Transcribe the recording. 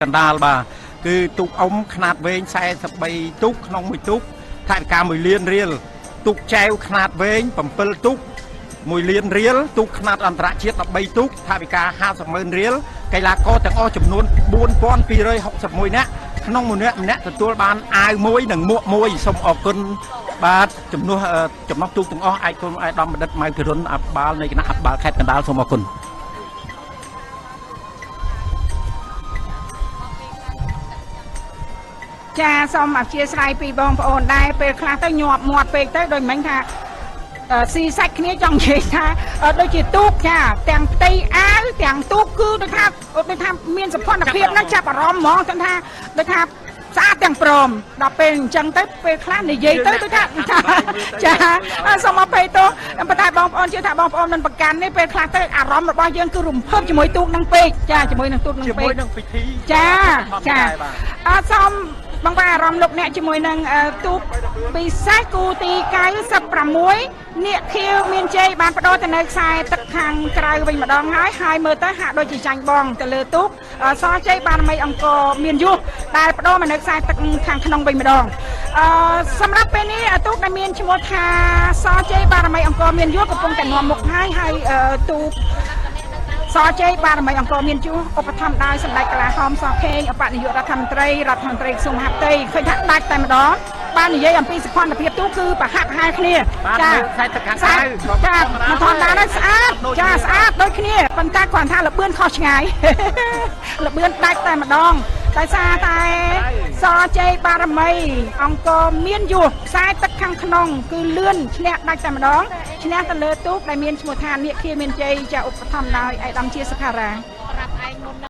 กันดาลบ่าคือตุกอมขนาดเวงใส่สบายตุกน้องมวยตุกถ่ายการมวยเลียนเรียลตุกแจวขนาดเวงปั่มเปิลตุกมวยเลียนเรียลตุกขนาดอันตรายเชียดใบตุกถ่ายการ50,000เรียลไกลาโก้แต่อ้อจำนวน4,260มวยเนี่ยน้องมวยเนี่ยตัวบานอายมวยหนึ่งมวยสมออกคนบาดจำนวนตุกถึงอ้อไอคนไอดอมบัดไมค์พิรุณอับบาลในคณะอับบาลแคทกันดาลสมออกคนចាសូមអធិស្ឋានពីបងប្អូនដែរពេលខ្លះទៅញាប់មាត់ពេកទៅដូចមិញថាស៊ីសាច់គ្នាចង់និយាយថាដូចជាទូកចាទាំងផ្ទៃអាវទាំងទូកគឺដូចថាមានសម្ព័ន្ធភាពណាចាប់អារម្មណ៍ហ្មងគាត់ថាដូចថាស្អាតទាំងព្រមដល់ពេលអញ្ចឹងទៅពេលខ្លះនិយាយទៅដូចថាចាសូមអភ័យទោសប៉ុន្តែបងប្អូនជឿថាបងប្អូនមិនប្រកាន់ទេពេលខ្លះទៅអារម្មណ៍របស់យើងគឺរំភើបជាមួយទូកនឹងពេកចាជាមួយនឹងទូកនឹងពេកចាសូមបងប្អូនអារម្មណ៍លោកអ្នកជាមួយនឹងទូកពិសេសគូទី96នាគខៀវមានជ័យបានបដូរទៅនៅខ្សែទឹកខាងក្រៅវិញម្ដងហើយមើលទៅហាក់ដូចជាចាញ់បងទៅលើទូកសជ័យបារមីអង្គរមានយុះដែលបដូរមកនៅខ្សែទឹកខាងក្នុងវិញម្ដងសម្រាប់ពេលនេះទូកដែលមានឈ្មោះថាសជ័យបារមីអង្គរមានយុះកំពុងតែនាំមុខហើយទូកសជ័យបារមីអង្គរមានជួឧបត្ថម្ភដោយសម្ដេចកលាហោមសខេងអបនាយករដ្ឋមន្ត្រីក្រសួងមហាផ្ទៃឃើញថាដាច់តែម្ដងបាននិយាយអំពីសកម្មភាពទូគឺប្រហាក់ប្រហែលគ្នាចាខ្សែទឹកខាងក្រៅចាមិនធម្មតាដែរស្អាតចាស្អាតដូចគ្នាប៉ុន្តែគ្រាន់ថាលបឿនខុសឆ្ងាយលបឿនដាច់តែម្ដងដោយសារតែសជ័យបារមីអង្គរមានយុះខ្សែទឹកខាងក្នុងគឺលឿនឈ្នះដាច់តែម្ដងឈ្នះទៅលើទូកដែលមានឈ្មោះថានាគខៀវមានជ័យចាឧបត្ថម្ភដោយឯកឧត្តមជាសខារា